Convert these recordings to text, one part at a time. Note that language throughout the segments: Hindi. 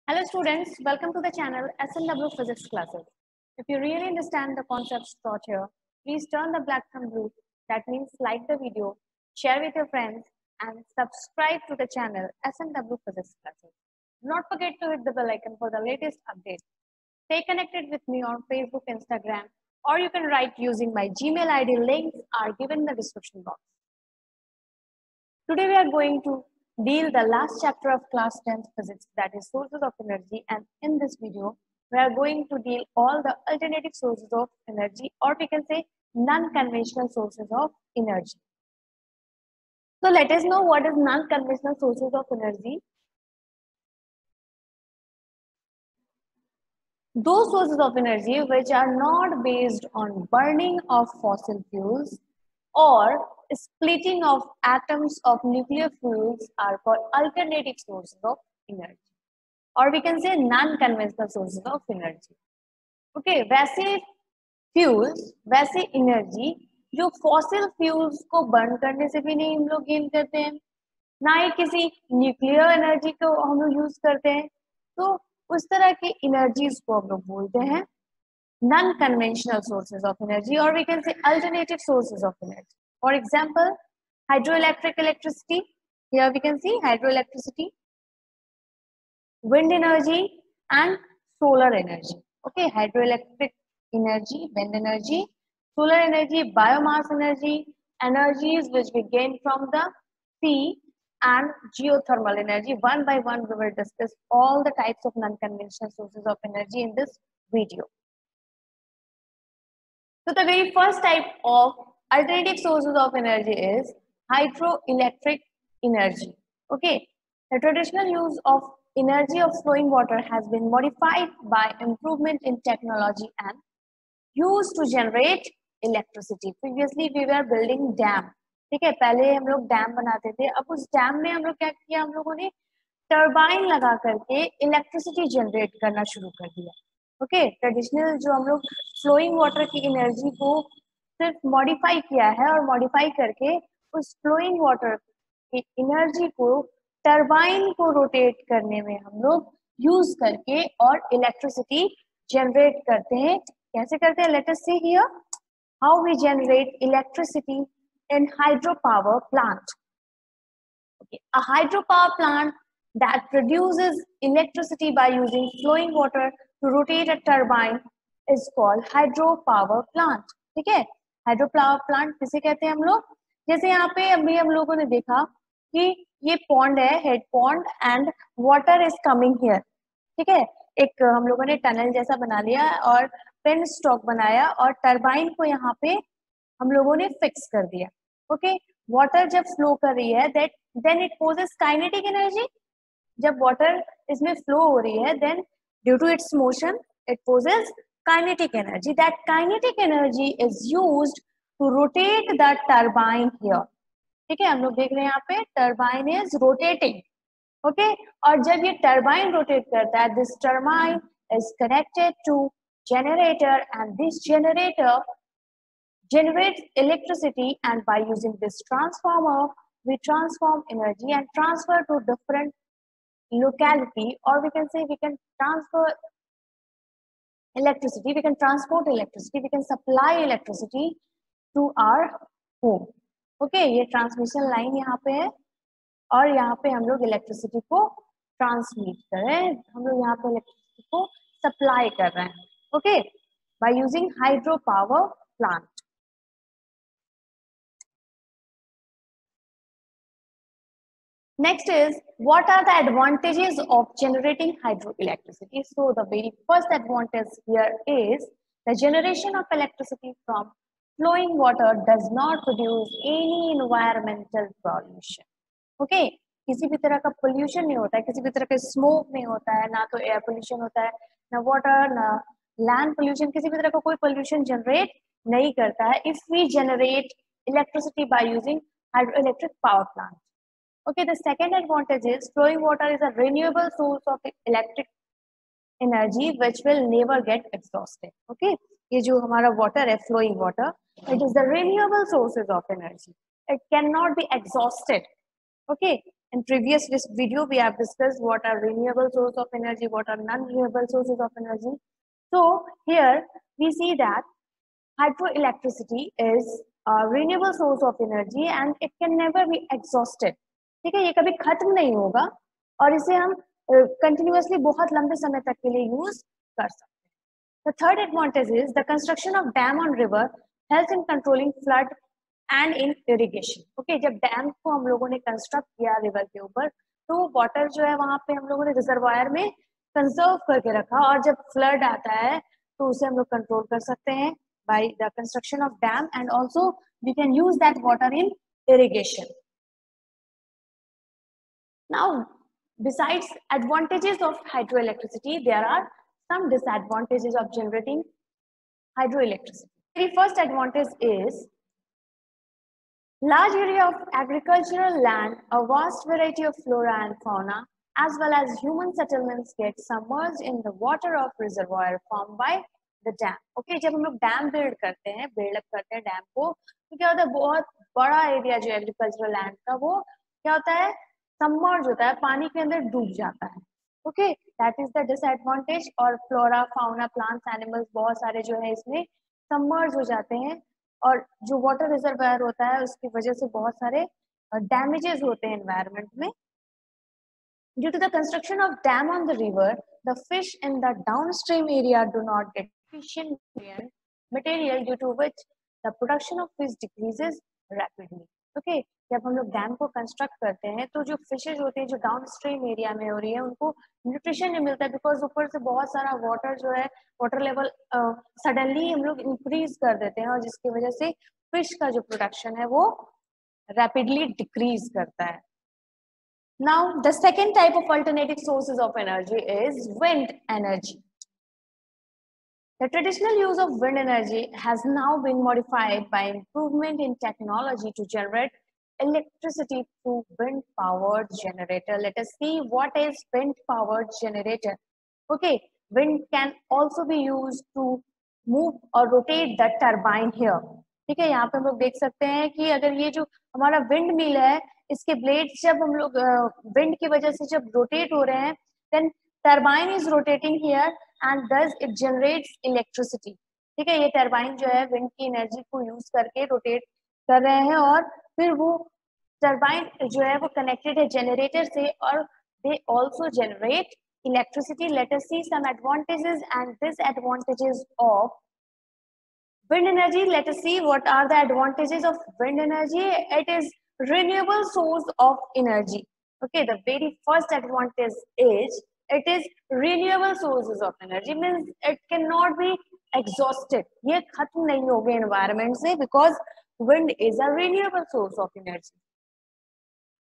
Hello students, welcome to the channel SNW Physics Classes. If you really understand the concepts taught here, please turn the black thumb blue. That means like the video, share with your friends and subscribe to the channel SNW Physics Classes. Do not forget to hit the bell icon for the latest updates. Stay connected with me on Facebook, Instagram, or you can write using my Gmail ID. Links are given in the description box. Today we are going to deal the last chapter of class 10th physics, that is sources of energy, and in this video we are going to deal all the alternative sources of energy, or we can say non-conventional sources of energy. So let us know what is non-conventional sources of energy. Those sources of energy which are not based on burning of fossil fuels or splitting of atoms of nuclear fuels are called alternative sources of energy, or we can say non-conventional sources of energy. Okay, वैसे फ्यूल्स, वैसे एनर्जी जो फॉसिल फ्यूल्स को बर्न करने से भी नहीं हम लोग गेन करते हैं, ना ही किसी न्यूक्लियर एनर्जी को हम लोग यूज करते हैं, तो उस तरह की एनर्जीज को हम लोग बोलते हैं non-conventional sources of energy, or we can say alternative sources of energy. For example, hydroelectric electricity. Here we can see hydroelectricity, wind energy and solar energy. Okay, hydroelectric energy, wind energy, solar energy, biomass energy, energies which we gain from the sea, and geothermal energy. One by one we will discuss all the types of non-conventional sources of energy in this video. So the very first type of alternative sources of energy is hydroelectric energy. Okay, the traditional use of energy of flowing water has been modified by improvement in technology and used to generate electricity. Previously we were building dam. ठीक है, पहले हम लोग डैम बनाते थे. अब उस डैम में हम लोग क्या किया, हम लोगों ने टर्बाइन लगा करके इलेक्ट्रिसिटी जनरेट करना शुरू कर दिया. ओके, ट्रेडिशनल जो हम लोग फ्लोइंग वाटर की एनर्जी को सिर्फ मॉडिफाई किया है, और मॉडिफाई करके उस फ्लोइंग वाटर की एनर्जी को टर्बाइन को रोटेट करने में हम लोग यूज करके और इलेक्ट्रिसिटी जनरेट करते हैं. कैसे करते हैं? Let us see here how we generate electricity in hydropower plant. Okay, a hydropower plant that produces electricity by using flowing water to rotate a turbine is called hydropower plant. ठीक है, हाइड्रोपावर प्लांट किसे कहते हैं हम लोग? जैसे यहाँ पे अभी हम लोगों ने देखा कि ये पॉन्ड है, head pond, and water is coming here. ठीक है, एक हम लोगों ने टनल जैसा बना लिया और पेन स्टॉक बनाया और टरबाइन को यहाँ पे हम लोगों ने फिक्स कर दिया. ओके, वाटर जब फ्लो कर रही है then it possesses kinetic energy. जब वाटर इसमें फ्लो हो रही है then due to its motion it possesses kinetic energy. That kinetic energy is used to rotate the turbine here. ठीक है, हम लोग देख रहे हैं यहाँ पे टरबाइन इज रोटेटिंग. ओके, और जब ये टरबाइन रोटेट करता है, this turbine is connected to generator, and this generator generates electricity, and by using this transformer we transform energy and transfer to different locality, or we can say we can transfer electricity, we can transport electricity, we can supply electricity to our home. Okay, ये ट्रांसमिशन लाइन यहाँ पे है और यहाँ पे हम लोग इलेक्ट्रिसिटी को ट्रांसमिट कर रहे हैं, हम लोग यहाँ पे इलेक्ट्रिसिटी को सप्लाई कर रहे हैं. Okay, by using hydro power plant. Next is, what are the advantages of generating hydroelectricity? So the very first advantage here is the generation of electricity from flowing water does not produce any environmental pollution. Okay, किसी भी तरह का पोल्यूशन नहीं होता है, किसी भी तरह का स्मोक नहीं होता है, ना तो एयर पोल्यूशन होता है, ना वाटर, ना लैंड पोल्यूशन, किसी भी तरह का कोई पोल्यूशन जनरेट नहीं करता है if we generate electricity by using hydroelectric power plant. Okay, the second advantage is flowing water is a renewable source of electric energy which will never get exhausted. Okay, ये जो हमारा water है, flowing water, it is the renewable sources of energy. It cannot be exhausted. Okay, In previous video, we have discussed what are renewable sources of energy, what are non-renewable sources of energy. So here we see that hydroelectricity is a renewable source of energy and it can never be exhausted. ठीक है, ये कभी खत्म नहीं होगा और इसे हम continuously बहुत लंबे समय तक के लिए यूज कर सकते हैं. The third advantage is the construction of dam on river helps in controlling flood and in irrigation. Okay, जब डैम को हम लोगों ने कंस्ट्रक्ट किया रिवर के ऊपर तो वाटर जो है वहां पे हम लोगों ने रिजर्वायर में कंजर्व करके रखा और जब फ्लड आता है तो उसे हम लोग कंट्रोल कर सकते हैं by the construction of dam, and also we can use that water in irrigation. Now, besides advantages of hydroelectricity, there are some disadvantages of generating hydroelectricity. The first advantage is large area of agricultural land, a vast variety of flora and fauna, as well as human settlements get submerged in the water of reservoir formed by the dam. Okay, जब हम लोग डैम बिल्ड करते हैं, बिल्ड अप करते हैं डैम को, तो क्या होता है, बहुत बड़ा एरिया जो एग्रीकल्चरल लैंड का वो क्या होता है, सबमर्ज होता है, पानी के अंदर डूब जाता है. Okay, that is the disadvantage. और फ्लोरा फाउना प्लांट्स एनिमल्स बहुत सारे जो है इसमें सबमर्ज हो जाते हैं और जो वाटर रिजर्वायर होता है उसकी वजह से बहुत सारे डैमेजेस होते हैं एनवायरनमेंट में. Due to the construction of dam on the river, the fish in the downstream area do not get sufficient material, due to which the production of fish decreases rapidly. Okay, जब हम लोग डैम को कंस्ट्रक्ट करते हैं तो जो फिशेज होते हैं जो डाउनस्ट्रीम एरिया में हो रही है उनको न्यूट्रिशन नहीं मिलता है, बिकॉज ऊपर से बहुत सारा वाटर जो है वाटर लेवल सडनली हम लोग इंक्रीज कर देते हैं और जिसकी वजह से फिश का जो प्रोडक्शन है वो रैपिडली डिक्रीज करता है. Now, the second type of alternative sources of energy is wind energy. The traditional use of wind energy has now been modified by improvement in technology to generate electricity through wind-powered generator. Let us see what is wind-powered generator. Okay, wind can also be used to move or rotate the turbine here. ठीक है, यहाँ पे हम लोग देख सकते हैं कि अगर ये जो हमारा विंड मिल है इसके ब्लेड्स जब हम लोग विंड की वजह से जब रोटेट हो रहे हैं then turbine is rotating here and thus it generates electricity. ठीक है, ये टरबाइन जो है विंड की एनर्जी को यूज करके रोटेट कर रहे हैं और फिर वो टरबाइन जो है वो कनेक्टेड है जनरेटर से और they also generate electricity. Let us see some advantages and disadvantages of wind energy. Let us see what are the advantages of wind energy. It is renewable source of energy. Okay, the very first advantage is it is renewable sources of energy, means it cannot be exhausted. ये खत्म नहीं होगा environment से because wind is a renewable source of energy.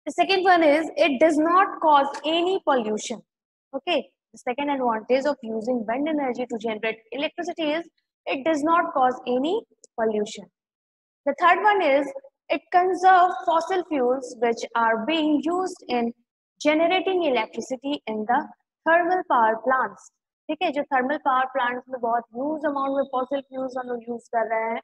The second one is it does not cause any pollution. Okay, the second advantage of using wind energy to generate electricity is it does not cause any pollution. The third one is it conserves fossil fuels which are being used in generating electricity in the thermal power plants. ठीक है, जो thermal power plants में बहुत ह्यूज अमाउंट में fossil fuels हम लोग यूज कर रहे हैं,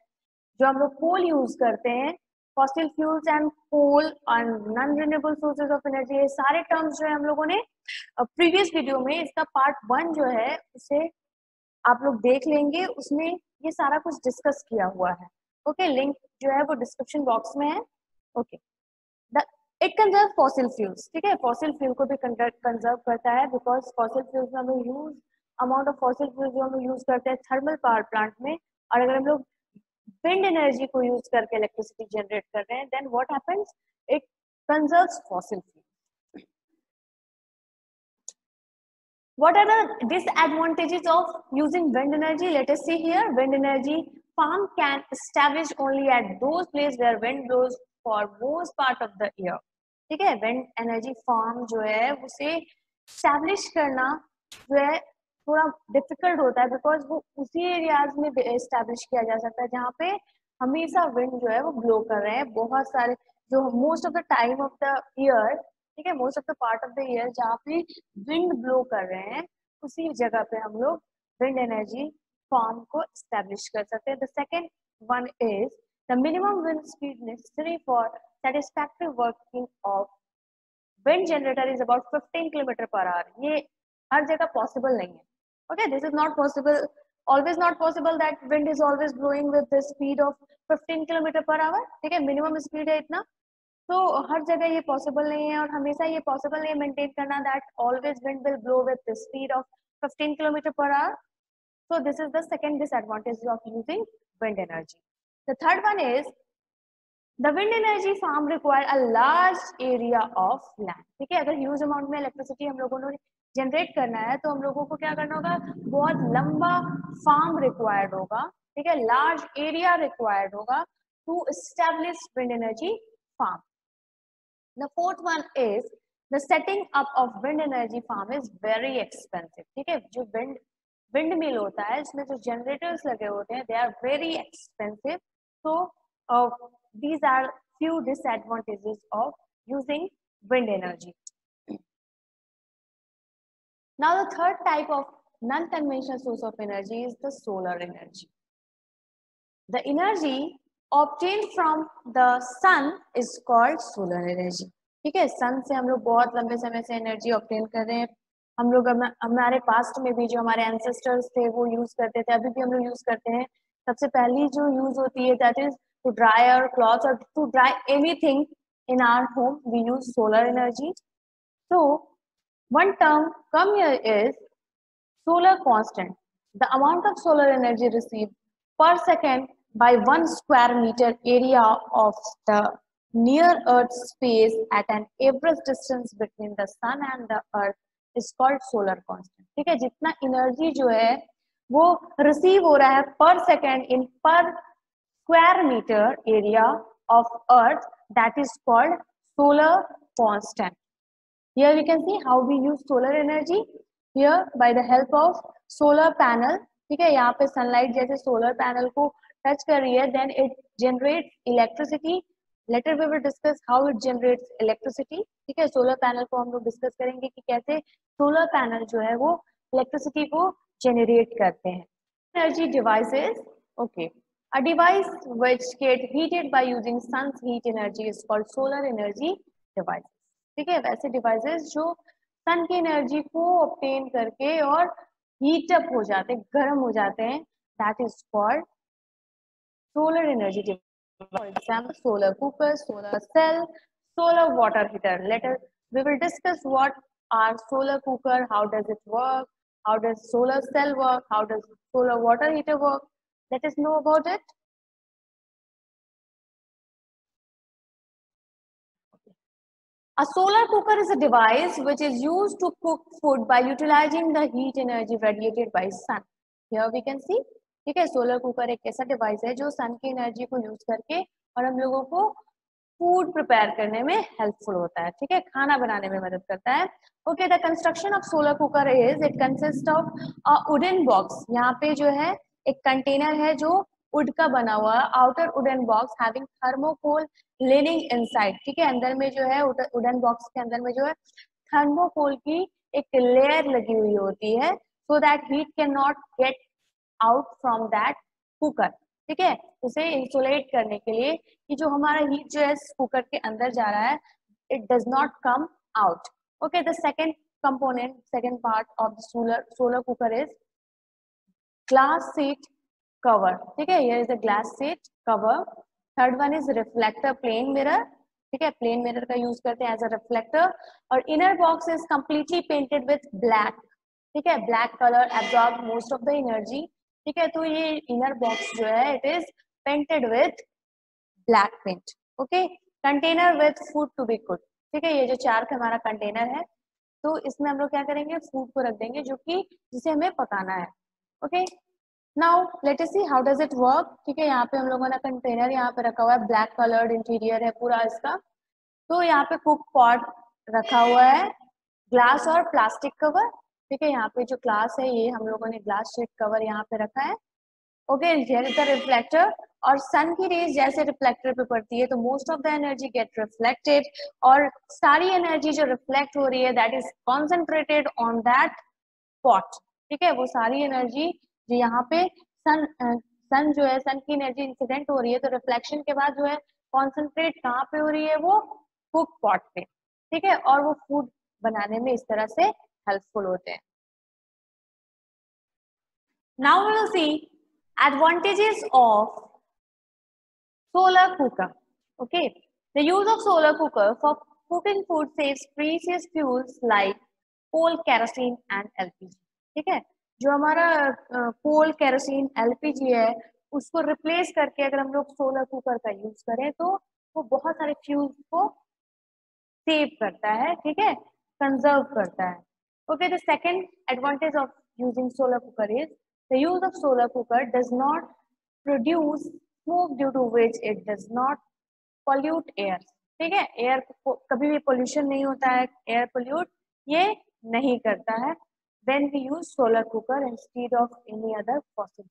जो हम लोग कोल यूज करते हैं, fossil fuels and coal and non-renewable sources of energy, ये सारे टर्म्स जो है हम लोगों ने प्रीवियस वीडियो में इसका पार्ट 1 जो है उसे आप लोग देख लेंगे, उसमें ये सारा कुछ डिस्कस किया हुआ है. ओके, लिंक जो है वो डिस्क्रिप्शन बॉक्स में है. Okay, it conserve fossil fuels. ठीक है, फॉसिल फ्यूल को भी कंजर्व करता है बिकॉज फॉसिल फ्यूल्स में हम use amount of fossil fuel जो हम यूज करते हैं थर्मल पावर प्लांट में, और अगर हम लोग विंड एनर्जी को यूज करके इलेक्ट्रिसिटी जनरेट कर रहे हैं then what happens, it conserves fossil fuel. What are the disadvantages of using wind energy? Let us see here. Wind energy farm can establish only at those places where wind blows for most part of the year. ठीक है, wind energy farm जो है उसे establish करना जो है थोड़ा difficult होता है because वो उसी areas में establish किया जा सकता है जहाँ पे हमेशा wind जो है वो blow कर रहे हैं. बहुत सारे जो most of the time of the year, ठीक है, most of the part of the year जहाँ पे विंड ब्लो कर रहे हैं उसी जगह पे हम लोग विंड एनर्जी फॉर्म को एस्टेब्लिश कर सकते हैं. The second one is the minimum wind speed necessary for satisfactory working of wind generator is about 15 kilometre per hour. ये हर जगह पॉसिबल नहीं है. Okay, this is not possible, always not possible that wind is always blowing with the speed of 15 kilometre per hour. ठीक है, मिनिमम स्पीड है इतना. तो हर जगह ये पॉसिबल नहीं है और हमेशा ये पॉसिबल नहीं मेंटेन करना that always wind will blow with the speed of 15 kilometre per hour. So this is the second disadvantage of using wind energy. The third one is the wind energy farm require a large area of land. ठीक है, अगर ह्यूज अमाउंट में इलेक्ट्रिसिटी हम लोगों ने जनरेट करना है तो हम लोगों को क्या करना होगा, बहुत लंबा फार्म रिक्वायर्ड होगा. ठीक है, लार्ज एरिया रिक्वायर्ड होगा to establish wind energy farm. The fourth one is the setting up of wind energy farm is very expensive. ठीक है, जो wind mill होता है इसमें जो generators लगे होते हैं they are very expensive. So these are few disadvantages of using wind energy. Now the third type of non-conventional source of energy is the solar energy. The energy obtained from the sun is called solar energy. ठीक है, सन से हम लोग बहुत लंबे समय से एनर्जी ऑब्टेन कर रहे हैं. हम लोग हमारे पास्ट में भी जो हमारे एंसेस्टर्स थे वो यूज करते थे, अभी भी हम लोग यूज करते हैं. सबसे पहली जो यूज होती है that is to dry our clothes और to dry anything in our home we use solar energy. So one term come here is solar constant. The amount of solar energy received per second by 1 square meter area of the near earth space at an average distance between the sun and the earth is called solar constant. ठीक है, जितना एनर्जी जो है वो रिसीव हो रहा है पर second in per square metre area of earth that is called solar constant. Here we can see how we use solar energy here by the help of solar panel. ठीक है, यहाँ पे सनलाइट जैसे सोलर पैनल को टच कर रही है then it generates electricity. Later we will discuss how it generates electricity. ठीक है, सोलर पैनल को हम लोग डिस्कस करेंगे कि कैसे सोलर पैनल जो है वो इलेक्ट्रिसिटी को जनरेट करते हैं. Energy devices. Okay, a device which get heated by using sun's heat energy is called solar energy device. ठीक है, वैसे डिवाइसेस जो सन की एनर्जी को ऑब्टेन करके और हीट अप हो जाते हैं, गर्म हो जाते हैं, that is called solar energy device. For example solar cooker, solar cell, solar water heater. Later we will discuss what are solar cooker, how does it work, how does solar cell work, how does solar water heater work. Let us know about it. A solar cooker is a device which is used to cook food by utilizing the heat energy radiated by sun. Here we can see. ठीक है, सोलर कुकर एक ऐसा डिवाइस है जो सन की एनर्जी को यूज करके और हम लोगों को फूड प्रिपेयर करने में हेल्पफुल होता है. ठीक है, खाना बनाने में मदद करता है. Okay, the construction of solar cooker is it consist of a wooden box. यहाँ पे जो है एक कंटेनर है जो वुड का बना हुआ है. Outer wooden box having thermocol leaning inside. ठीक है, अंदर में जो है वुडन बॉक्स के अंदर में जो है थर्मोकोल की एक लेयर लगी हुई होती है so that heat can not get out from that cooker. ठीक है, उसे इंसुलेट करने के लिए कि जो हमारा हीट जो है कुकर के अंदर जा रहा है it does not come out. Okay, the second component, second part of the solar cooker is glass sheet cover. ठीक है, here is the glass sheet cover. Third one is reflector plane mirror. ठीक है, प्लेन मिरर का यूज करते हैं एज अ रिफ्लेक्टर. और inner box is completely painted with black. ठीक है, black colour absorb most of the energy. ठीक है, तो ये इनर बॉक्स जो है it is painted with black paint. Okay, container with food to be cooked. ठीक है, ये जो चार का हमारा कंटेनर है तो इसमें हम लोग क्या करेंगे, फूड को रख देंगे जो कि जिसे हमें पकाना है. Okay, now let us see how does it work. ठीक है, यहाँ पे हम लोगों ने कंटेनर यहाँ पे रखा हुआ है, ब्लैक कलर्ड इंटीरियर है पूरा इसका. तो यहाँ पे कुक पॉट रखा हुआ है, ग्लास और प्लास्टिक कवर. ठीक है, यहाँ पे जो ग्लास है ये हम लोगों ने ग्लास शीट कवर यहाँ पे रखा है. Okay, here is the reflector. और सन की रेज जैसे रिफ्लेक्टर पे पड़ती है तो most of the energy get reflected और सारी एनर्जी जो रिफ्लेक्ट हो रही है that is concentrated on that pot. ठीक है, वो सारी एनर्जी जो यहाँ पे सन जो है सन की एनर्जी इंसिडेंट हो रही है तो रिफ्लेक्शन के बाद जो है कॉन्सेंट्रेट कहाँ पे हो रही है, वो कुक पॉट पे. ठीक है, और वो फूड बनाने में इस तरह से हेल्पफुल होते हैं. Now we will see advantages of solar cooker. Okay, the use of solar cooker for cooking food saves precious fuels like coal, kerosene and LPG. ठीक है, जो हमारा कोल, केरोसिन, एलपीजी है, उसको रिप्लेस करके अगर हम लोग सोलर कुकर का यूज करें तो वो बहुत सारे फ्यूल्स को सेव करता है, ठीक है, कंजर्व करता है. Okay, the second advantage of using solar cooker is the use of solar cooker does not produce smoke due to which it does not pollute air. ठीक है, एयर कभी भी पोल्यूशन नहीं होता है, एयर पोल्यूट ये नहीं करता है when we use solar cooker instead of any other fossil.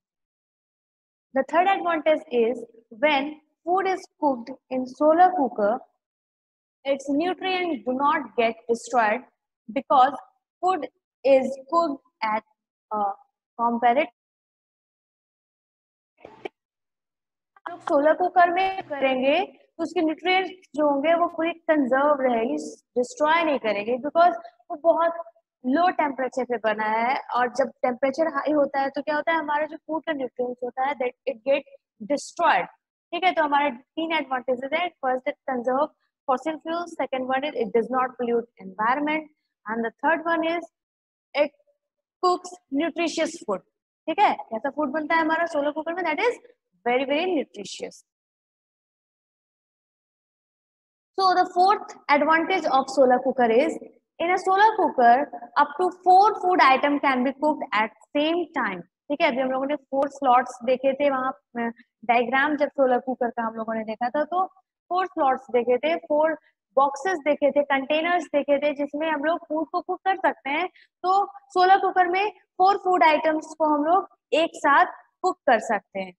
The third advantage is when food is cooked in solar cooker, its nutrients do not get destroyed because food is cooked at a comparative. लोग सोलर कुकर में करेंगे तो उसके न्यूट्रिएंट्स जो होंगे वो पूरी कंजर्व रहेगी, डिस्ट्रॉय नहीं करेंगे, बिकॉज वो बहुत लो टेम्परेचर पे बना है. और जब टेम्परेचर हाई होता है तो क्या होता है, हमारा जो फूड का न्यूट्रिएंट्स होता है दैट इट गेट डिस्ट्रॉयड. ठीक है, तो हमारे 3 एडवांटेजेस है. First it conserve fossil fuels, second one is it does not pollute environment, and the third one is it cooks nutritious food. ठीक है, कैसा फूड बनता है हमारा सोलर कुकर में, that is very nutritious. So the fourth advantage of solar cooker is in a solar cooker up to 4 food item can be cooked at same time. ठीक है, अभी हम लोगों ने 4 स्लॉट्स देखे थे, वहां डायग्राम जब सोलर कुकर का हम लोगों ने देखा था तो 4 स्लॉट्स देखे थे, 4 बॉक्सेस देखे थे, कंटेनर्स देखे थे जिसमें हम लोग फूड को कुक कर सकते हैं. तो सोलर कुकर में 4 फूड आइटम्स को हम लोग एक साथ कुक कर सकते हैं.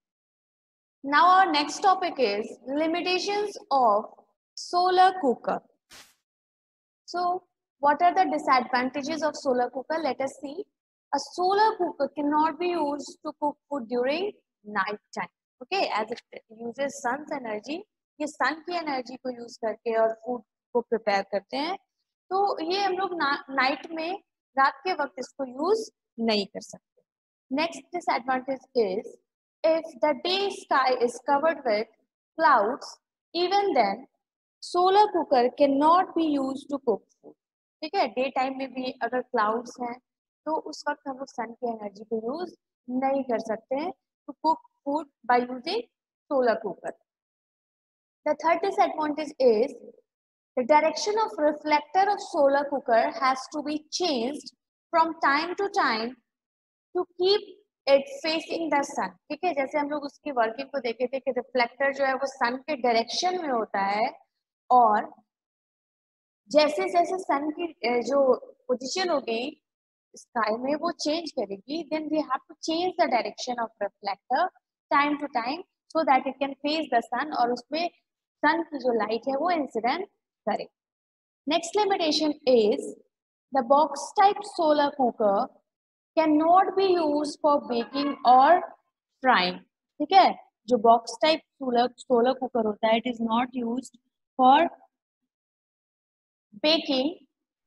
Now our next topic is limitations of solar cooker. So what are the disadvantages of solar cooker? Let us see. A solar cooker cannot be used to cook food during night time. Okay, as it uses sun's energy. ये sun की energy को use करके और food को prepare करते हैं. तो ये हम लोग night में रात के वक्त इसको use नहीं कर सकते. Next disadvantage is if the day sky is covered with clouds, even then solar cooker cannot be used to cook food. ठीक है, डे टाइम में भी अगर क्लाउड्स हैं तो उस वक्त हम लोग सन की एनर्जी को यूज नहीं कर सकते हैं to cook food by using solar cooker. The third disadvantage is the direction of reflector of solar cooker has to be changed from time to time to keep it facing the sun. ठीक है, जैसे हम लोग उसकी वर्किंग को देखे थे कि रिफ्लेक्टर जो है वो सन के डायरेक्शन में होता है और जैसे जैसे सन की जो पोजीशन होगी स्काई में वो चेंज करेगी, then we have to change the direction of reflector time to time so that it can face the sun और उसमें सन की जो लाइट है वो इंसिडेंट करे. Next limitation is the box type solar cooker cannot be used for baking or frying. ठीक है, जो बॉक्स टाइप सोलर कुकर होता है it is not used for baking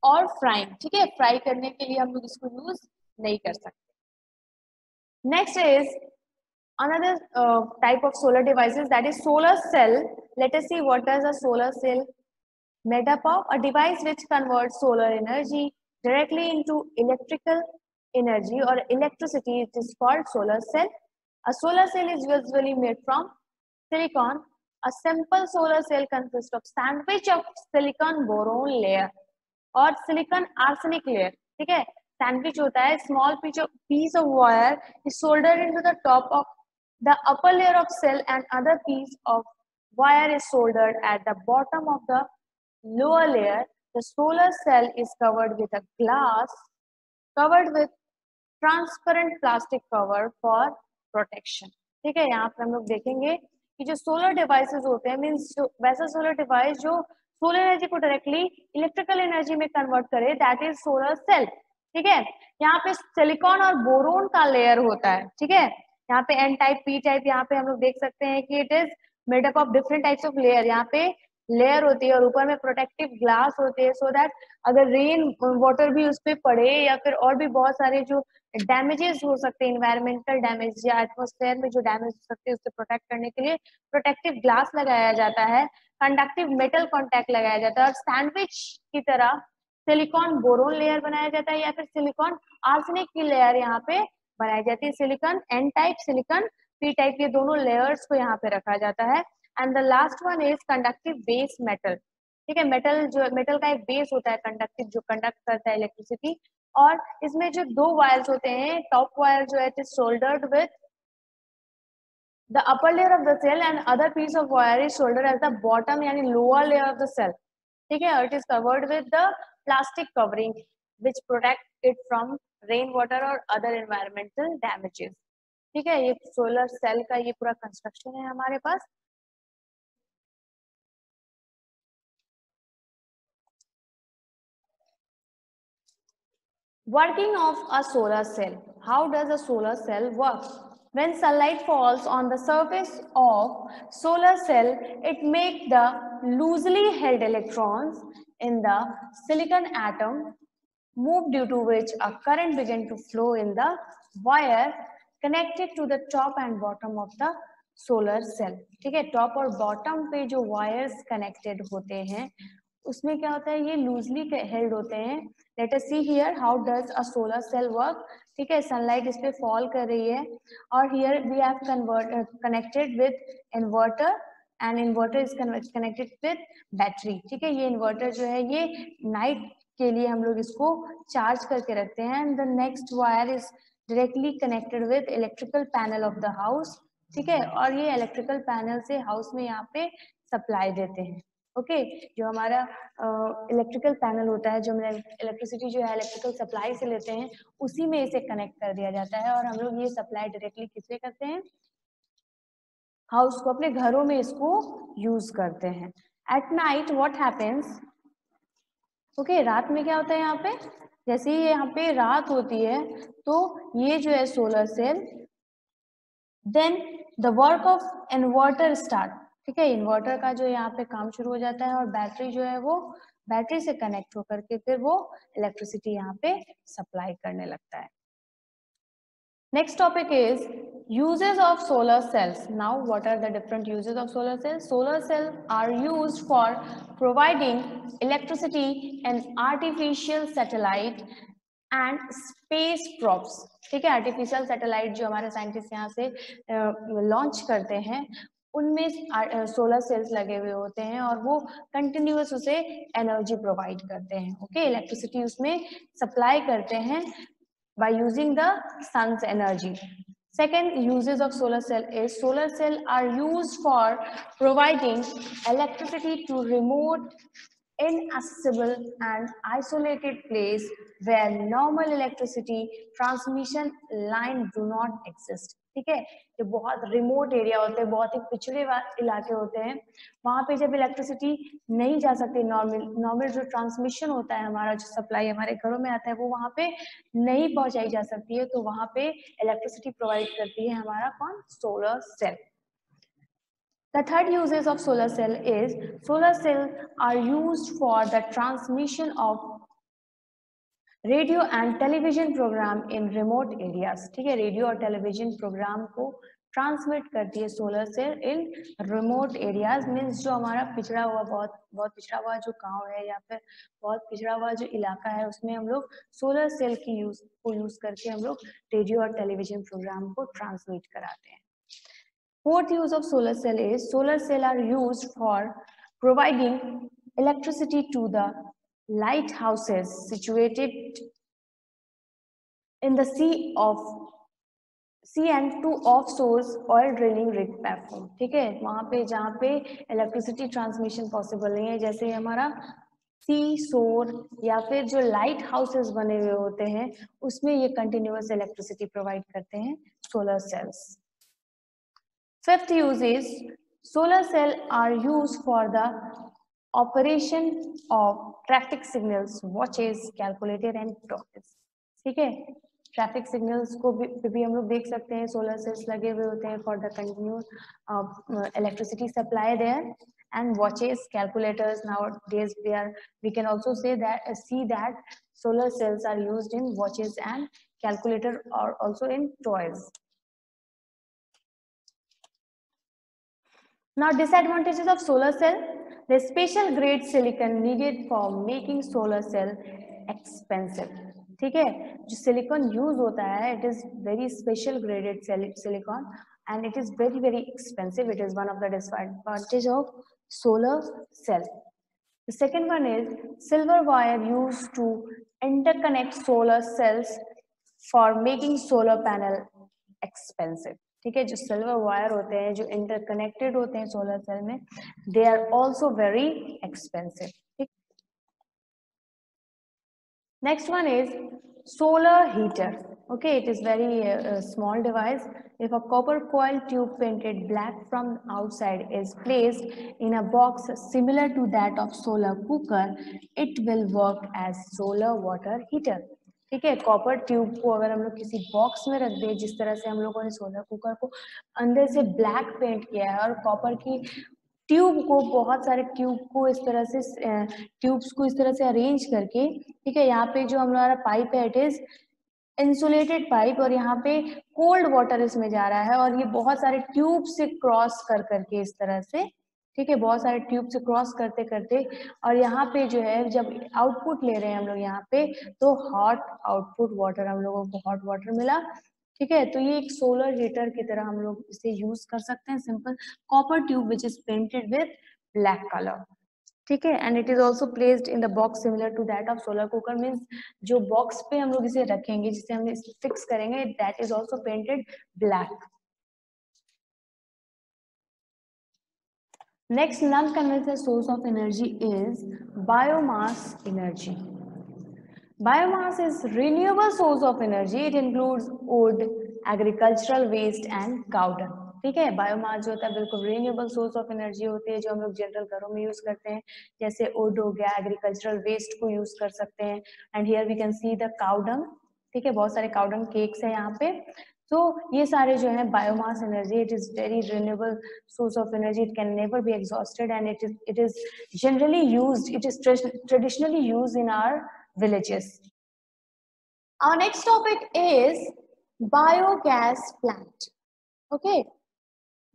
और फ्राइंग. ठीक है, फ्राई करने के लिए हम लोग इसको यूज नहीं कर सकते. Next is another type of solar devices, that is solar cell. Let us see what is a solar cell made up of. A device which converts solar energy directly into electrical energy or electricity. It is called solar cell. A solar cell is usually made from silicon. A simple solar cell consists of sandwich of silicon boron layer or silicon arsenic layer. ठीक है, sandwich होता है, small piece of wire is soldered into the top of the upper layer of cell and other piece of wire is soldered at the bottom of the lower layer. The solar cell is covered with a glass covered with transparent plastic cover for protection. ठीक है, यहाँ पे हम लोग देखेंगे कि जो सोलर डिवाइसेस होते हैं मीन्स जो वैसा सोलर डिवाइस जो सोलर एनर्जी को डायरेक्टली इलेक्ट्रिकल एनर्जी में कन्वर्ट करे, दैट इज सोलर सेल. ठीक है, यहाँ पे सिलिकॉन और बोरोन का लेयर होता है. ठीक है, यहाँ पे एन टाइप, पी टाइप, यहाँ पे हम लोग देख सकते हैं कि it is made up of different types of layer. यहाँ पे लेयर होती है और ऊपर में प्रोटेक्टिव ग्लास होते हैं, सो दैट अगर रेन वाटर भी उस पर पड़े या फिर और भी बहुत सारे जो डैमेजेस हो सकते हैं, इन्वायरमेंटल डैमेज या एटमॉस्फेयर में जो डैमेज हो सकते हैं उससे प्रोटेक्ट करने के लिए प्रोटेक्टिव ग्लास लगाया जाता है, कंडक्टिव मेटल कॉन्टैक्ट लगाया जाता है और सैंडविच की तरह सिलिकॉन बोरोन लेयर बनाया जाता है या फिर सिलिकॉन आर्सेनिक की लेयर यहाँ पे बनाई जाती है। Silicon n type, silicon p type, ये दोनों लेयर्स को यहाँ पे रखा जाता है। And the last one is conductive base metal. ठीक है, मेटल जो मेटल का एक बेस होता है कंडक्टिव, जो कंडक्ट करता है इलेक्ट्रिसिटी, और इसमें जो दो वायर्स होते हैं, टॉप वायर जो है it is soldered with the upper layer of the cell and other piece of wire is soldered as the bottom यानी lower layer of the cell. ठीक है, it is covered with the plastic covering which protect it from rain water or other environmental damages. ठीक है, ये सोलर सेल का ये पूरा कंस्ट्रक्शन है हमारे पास। Working of a solar cell. How does a solar cell work? When sunlight falls on the surface of solar cell, it makes the loosely held electrons in the silicon atom move, due to which a current begin to flow in the wire connected to the top and bottom of the solar cell. ठीक है, टॉप और बॉटम पे जो वायर्स कनेक्टेड होते हैं उसमें क्या होता है, ये लूजली हेल्ड होते हैं। Let us see here how does a solar cell work. ठीक है, सनलाइट इस पे फॉल कर रही है और here we have connected with inverter and inverter is connected with battery. ठीक है, ये इन्वर्टर जो है ये नाइट के लिए हम लोग इसको चार्ज करके रखते हैं। And the next wire is directly connected with electrical panel of the house. ठीक है, और ये इलेक्ट्रिकल पैनल से हाउस में यहाँ पे सप्लाई देते हैं। ओके, जो हमारा इलेक्ट्रिकल पैनल होता है, जो हम इलेक्ट्रिसिटी जो है इलेक्ट्रिकल सप्लाई से लेते हैं, उसी में इसे कनेक्ट कर दिया जाता है और हम लोग ये सप्लाई डायरेक्टली किससे करते हैं, हाउस को, अपने घरों में इसको यूज करते हैं। At night what happens, okay, रात में क्या होता है, यहाँ पे जैसे ही यहाँ पे रात होती है तो ये जो है solar cell, then the work of inverter start. ठीक है, इन्वर्टर का जो यहाँ पे काम शुरू हो जाता है और बैटरी जो है वो बैटरी से कनेक्ट होकर के फिर वो इलेक्ट्रिसिटी यहाँ पे सप्लाई करने लगता है। Next topic is uses of solar cells. Now, what are the different uses of solar cells? Solar cells are used for providing electricity and artificial satellite and space probes. ठीक है, आर्टिफिशियल सैटेलाइट जो हमारे साइंटिस्ट यहाँ से लॉन्च करते हैं उनमें सोलर सेल्स लगे हुए होते हैं और वो कंटिन्यूअस उसे एनर्जी प्रोवाइड करते हैं। ओके, इलेक्ट्रिसिटी उसमें सप्लाई करते हैं by using the sun's energy. Second uses of solar cell is solar cell are used for providing electricity to remote, inaccessible and isolated place where normal electricity transmission line do not exist. ठीक है, जो बहुत रिमोट एरिया होते हैं, बहुत ही पिछड़े इलाके होते हैं, वहां पे जब इलेक्ट्रिसिटी नहीं जा सकती, नॉर्मल जो ट्रांसमिशन होता है, हमारा जो सप्लाई हमारे घरों में आता है वो वहां पे नहीं पहुंचाई जा सकती है, तो वहां पे इलेक्ट्रिसिटी प्रोवाइड करती है हमारा कौन, solar cell. The third uses of solar cell is solar cells are used for the transmission of radio and television programme in remote areas. ठीक है, रेडियो और टेलीविजन प्रोग्राम को ट्रांसमिट करती है solar cell in remote areas. Means जो हमारा पिछड़ा हुआ बहुत पिछड़ा हुआ जो गांव है या फिर बहुत पिछड़ा हुआ जो इलाका है उसमें हम लोग सोलर सेल की यूज करके हम लोग रेडियो और टेलीविजन प्रोग्राम को ट्रांसमिट कराते हैं। Fourth use of solar cell is solar cell are used for providing electricity to the lighthouses situated in the sea and to offshore oil drilling rig platform. ठीक है, वहां पे जहाँ पे इलेक्ट्रिसिटी ट्रांसमिशन पॉसिबल नहीं है, जैसे हमारा सी शोर या फिर जो लाइट हाउसेस बने हुए होते हैं उसमें ये कंटिन्यूअस इलेक्ट्रिसिटी प्रोवाइड करते हैं solar cells. Fifth use is solar cell are used for the operation of traffic signals, watches, calculator and clocks. ठीक है, ट्रैफिक सिग्नल्स को भी हम लोग देख सकते हैं, सोलर सेल्स लगे हुए होते हैं for the continuous electricity supply there. and watches, calculators. Nowadays we can also say that see that solar cells are used in watches and calculator, or also in toys. Now disadvantages of solar cell. The special grade silicon needed for making solar cell expensive. ठीक है, जो सिलिकॉन यूज होता है, it is very special graded silicon and it is very expensive. It is one of the disadvantage of solar cell. The second one is silver wire used to interconnect solar cells for making solar panel expensive. ठीक है, जो सिल्वर वायर होते हैं, जो इंटरकनेक्टेड होते हैं सोलर सेल में, they are also very expensive. Next one is solar heater. Okay, it is very small device. If a copper coil tube painted black from outside is placed in a box similar to that of solar cooker, it will work as solar water heater. ठीक है, कॉपर ट्यूब को अगर हम लोग किसी बॉक्स में रख दें, जिस तरह से हम लोगों ने सोलर कुकर को अंदर से ब्लैक पेंट किया है और कॉपर की ट्यूब को, बहुत सारे ट्यूब को इस तरह से ट्यूब्स को इस तरह से अरेंज करके, ठीक है, यहाँ पे जो हमारा पाइप है इट इज इंसुलेटेड पाइप और यहाँ पे कोल्ड वाटर इसमें जा रहा है और ये बहुत सारे ट्यूब से क्रॉस कर करके इस तरह से, ठीक है, बहुत सारे ट्यूब से क्रॉस करते करते, और यहाँ पे जो है जब आउटपुट ले रहे हैं हम लोग यहाँ पे, तो हॉट आउटपुट वाटर हम लोगों को हॉट वाटर मिला. ठीक है, तो ये एक सोलर हीटर की तरह हम लोग इसे यूज कर सकते हैं. Simple copper tube which is painted with black colour. ठीक है, and it is also placed in the box similar to that of solar cooker. Means जो बॉक्स पे हम लोग इसे रखेंगे, जिसे हम इसे फिक्स करेंगे, that is also painted black. Next non-conventional source of energy is biomass energy. Biomass is renewable source of energy. It includes wood, agricultural waste and cow dung. ठीक है, बायोमास जो होता है बिल्कुल रिन्यूएबल सोर्स ऑफ एनर्जी होती है, जो हम लोग जनरल घरों में यूज करते हैं, जैसे वुड हो गया, एग्रीकल्चरल वेस्ट को यूज कर सकते हैं. And here we can see the cow dung. ठीक है, बहुत सारे काउ डंग केक्स है यहाँ पे. तो ये सारे जो है biomass energy, it is very renewable source of energy. It can never be exhausted and it is generally used, it is traditionally used in our villages. Our next topic is biogas plant. Okay,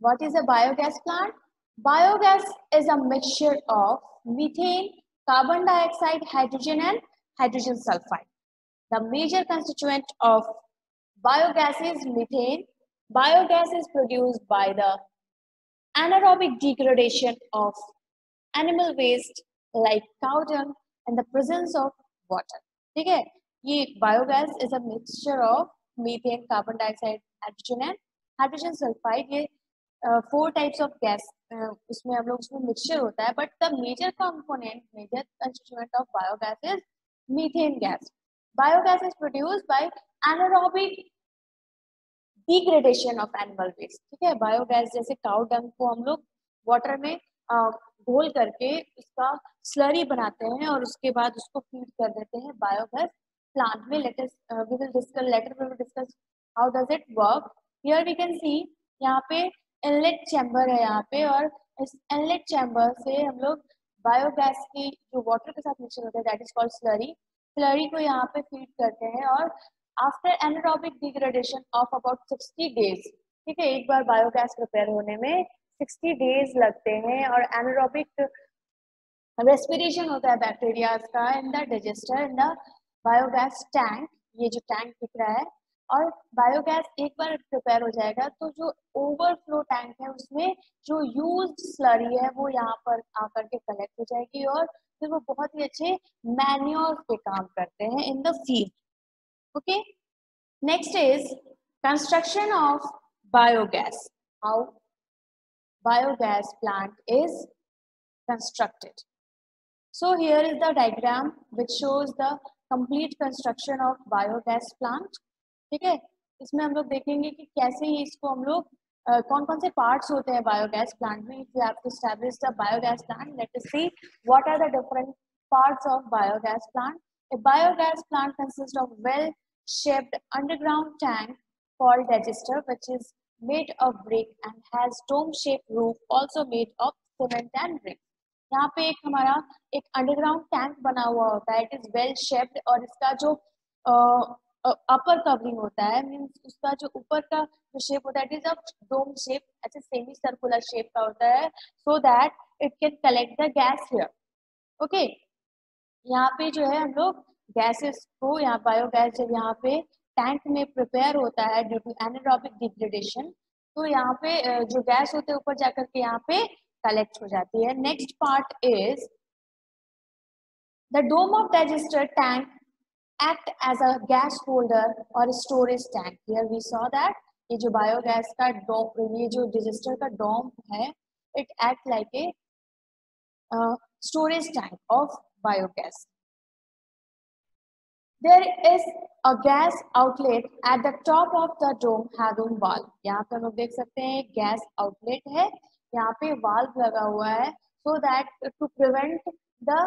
what is a biogas plant? Biogas is a mixture of methane, carbon dioxide, hydrogen and hydrogen sulfide. The major constituent of biogas is methane. Biogas is produced by the anaerobic degradation of animal waste like cow dung and the presence of water. ठीक है, ये biogas is a mixture of methane, carbon dioxide, hydrogen and hydrogen sulphide. ये 4 टाइप्स ऑफ गैस उसमें हम लोग उसमें मिक्सचर होता है. But the major component, major constituent of biogas is methane gas. Biogas is produced by anaerobic degradation of animal waste. ठीक है, बायोगैस जैसे काउ डंग को हम लोग वाटर में घोल करके उसका स्लरी बनाते हैं और उसके बाद उसको फीड कर देते हैं बायोगैस प्लांट में. We will discuss how does it work. Here we can see, यहाँ पे इनलेट चैम्बर है यहाँ पे, और इस इनलेट चैम्बर से हम लोग बायोगैस की जो वाटर के साथ मिक्सचर होता है, that is called slurry. Slurry को यहाँ पे फीड करते हैं और after anaerobic degradation of about 60 days, ठीक है, एक बार बायोगैस प्रिपेयर होने में 60 डेज लगते हैं. और एनारोबिक रेस्पिरेशन होता है बैक्टीरिया का in the digester, in the biogas tank. ये जो टैंक दिख रहा है, और बायोगैस एक बार प्रिपेयर हो जाएगा तो जो ओवरफ्लो टैंक है उसमें जो यूज्ड स्लरी है वो यहाँ पर आकर के कलेक्ट हो जाएगी और फिर वो बहुत ही अच्छे मैन्योर पे काम करते हैं in the field. Okay, next is construction of biogas. How biogas plant is constructed. So here is the diagram which shows the complete construction of biogas plant. ठीक है, इसमें हम लोग देखेंगे कि कैसे ही इसको हम लोग कौन कौन से पार्ट्स होते हैं बायोगैस प्लांट में. If you have to establish the biogas plant, let us see what are the different parts of biogas plant. A biogas plant consists of well-shaped underground tank called digester, which is made of brick and has dome-shaped roof also made of cement and bricks. यहाँ पे एक हमारा एक अंडरग्राउंड टैंक बना हुआ होता है, इट इज वेल शेप्ड, और इसका जो अपर कवरिंग होता है, मीन्स उसका जो ऊपर का जो शेप होता है, it is of dome shape, ऐसे सेमी सर्कुलर शेप का होता है, so that it can collect the gas here. Okay, यहाँ पे जो है हम लोग गैसेस को, यहाँ बायोगैस जब यहाँ पे टैंक में प्रिपेयर होता है ड्यू टू एनारोबिक डिग्रेडेशन, तो यहाँ पे जो गैस होते हैं ऊपर जाकर के यहाँ पे कलेक्ट हो जाती है। Next part is the dome of digester tank act as a gas holder or storage tank. Here we saw that ये जो बायोगैस का डोम, ये जो डिजेस्टर का डोम है, it act like a storage tank of biogas. There is a gas outlet at the top of the dome having valve. यहाँ पे हम लोग देख सकते हैं गैस आउटलेट है, यहाँ पे वाल्व लगा हुआ है, so that to prevent the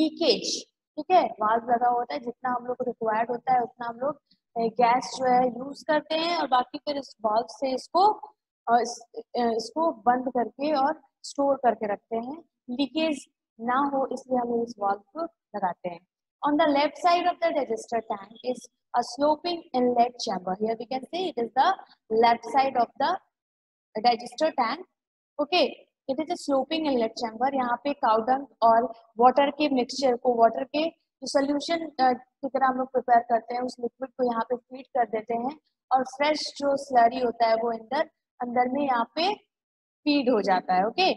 leakage. ठीक है, वाल्व लगा होता है, जितना हम लोग को रिक्वायर्ड होता है उतना हम लोग गैस जो है यूज करते हैं, और बाकी फिर इस वाल्व से इसको बंद करके और स्टोर करके रखते हैं, लीकेज ना हो इसलिए हम लोग इस वाल्व को लगाते हैं। On the left side of the digester tank is a sloping inlet chamber. Here we can see it is the left side of the digester tank. Okay, it is a sloping inlet chamber. यहाँ पे काउडंग और वाटर के मिक्सचर को, वाटर के जो सोल्यूशन की तरह हम लोग प्रिपेयर करते हैं, उस लिक्विड को यहाँ पे फीड कर देते हैं, और फ्रेश जो स्लरी होता है वो अंदर में यहाँ पे फीड हो जाता है। Okay,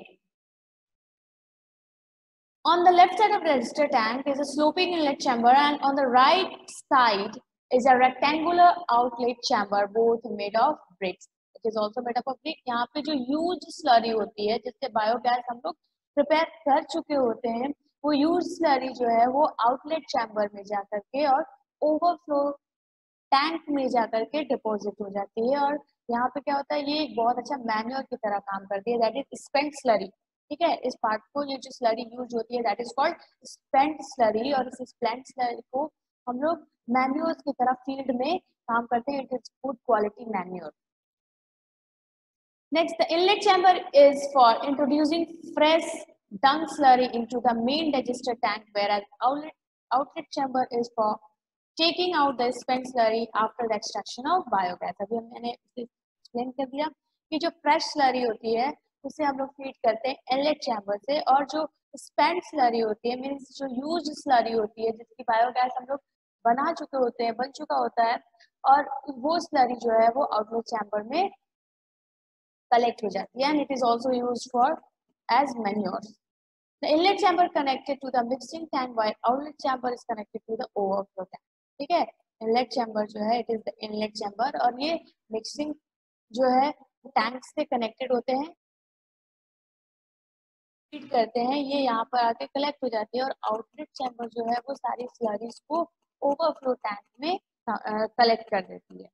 on the left side of the digester tank is a sloping inlet chamber, and on the right side is a rectangular outlet chamber, both made of bricks. It is also made up of brick. यहाँ पे जो यूज स्लरी होती है जिससे बायोगैस हम लोग प्रिपेयर कर चुके होते हैं, वो यूज स्लरी जो है वो आउटलेट चैम्बर में जाकर के और ओवरफ्लो टैंक में जाकर के डिपॉजिट हो जाती है, और यहाँ पे क्या होता है, ये एक बहुत अच्छा मैन्योर की तरह काम करती है, दैट इज स्पेंट स्लरी। ठीक है, इस पार्ट को, ये जो स्लरी यूज होती है that is called spent slurry, और इस स्पेंट स्लरी को हम लोग मैन्योर की तरह फील्ड में काम करते हैं, it is good quality manure. Next, the inlet chamber is for introducing fresh dung slurry into the main digester tank, whereas outlet chamber is for taking out the spent slurry after the extraction of biogas. अभी मैंने एक्सप्लेन कर दिया कि जो फ्रेश स्लरी होती है उसे हम लोग फीड करते हैं इनलेट चैम्बर से, और जो स्पेंट स्लरी होती है, मीन्स जो यूज स्लरी होती है जिसकी बायोगैस हम लोग बना चुके होते हैं, बन चुका होता है, और वो स्लरी जो है वो आउटलेट चैम्बर में कलेक्ट हो जाती है, and it is also used for as manure. The inlet chamber connected to the mixing tank, while outlet chamber is connected to the overflow tank. ठीक है, इनलेट चैम्बर जो है it is the inlet chamber, और ये मिक्सिंग जो है टैंक से कनेक्टेड होते हैं, फीड करते हैं, ये यहाँ पर आके कलेक्ट हो जाती है, और आउटलेट चैम्बर जो है वो सारी स्लरीज को ओवरफ्लो टैंक में कलेक्ट कर देती है।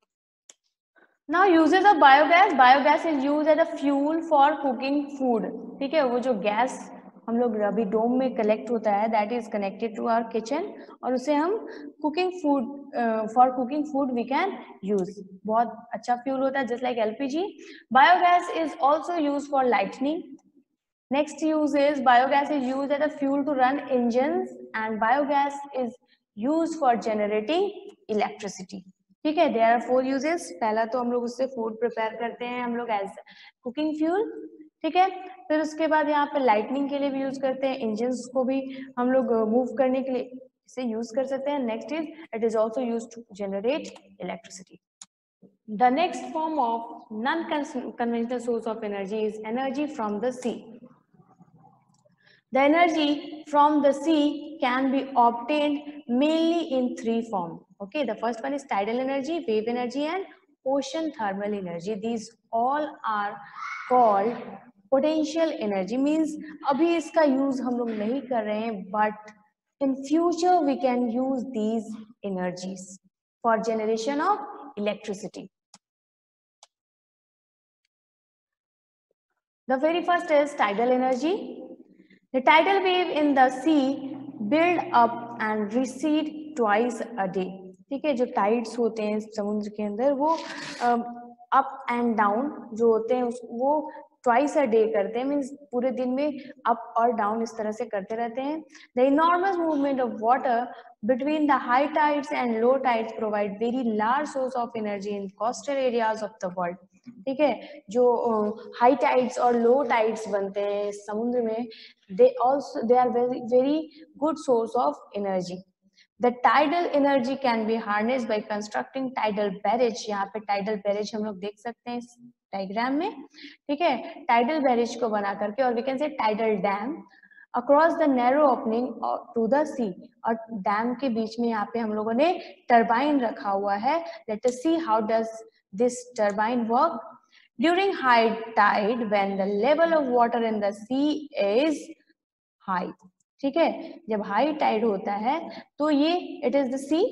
Now uses of biogas. Biogas is used as a fuel for cooking food. ठीक है, वो जो गैस हम लोग अभी डोम में कलेक्ट होता है that is connected to our kitchen, और उसे हम cooking food, for cooking food we can use. बहुत अच्छा फ्यूल होता है, just like LPG. Biogas is also use for lightning. Next use is biogas is use as a fuel to run engines, and biogas is use for generating electricity. ठीक है, देयर आर 4 यूजेस। पहला तो हम लोग उससे फूड प्रिपेयर करते हैं हम लोग एज कुकिंग फ्यूल। ठीक है, फिर उसके बाद यहाँ पे लाइटनिंग के लिए भी यूज करते हैं, इंजन्स को भी हम लोग मूव करने के लिए इसे यूज कर सकते हैं। Next is it is also use to generate electricity. The next form of non conventional source of energy is energy from the sea. The energy from the sea can be obtained mainly in 3 forms. Okay, the first one is tidal energy, wave energy, and ocean thermal energy. These all are called potential energy. Means अभी इसका use हम लोग नहीं कर रहे हैं, but in future we can use these energies for generation of electricity. The very first is tidal energy. The tidal wave in the sea build up and recede twice a day. ठीक है, जो टाइड्स होते हैं समुद्र के अंदर वो अप एंड डाउन जो होते हैं वो ट्वाइस अ डे करते हैं, मीन्स पूरे दिन में अप और डाउन इस तरह से करते रहते हैं. The enormous movement of water between the high tides and low tides provide very large source of energy in coastal areas of the world. ठीक है, जो हाई टाइड्स और लो टाइड्स बनते हैं समुद्र में, they are very good source of energy. The tidal energy can be harnessed by constructing tidal barrage. यहाँ पे tidal barrage हम लोग देख सकते हैं इस डायग्राम में. ठीक है, tidal barrage को बना करके, और we can say tidal dam across the narrow opening to the sea. और डैम के बीच में यहाँ पे हम लोगों ने टरबाइन रखा हुआ है. Let us see how does this turbine work. During high tide, when the level of water in the sea is high, ठीक है, जब हाई टाइड होता है तो ये इट इज द सी.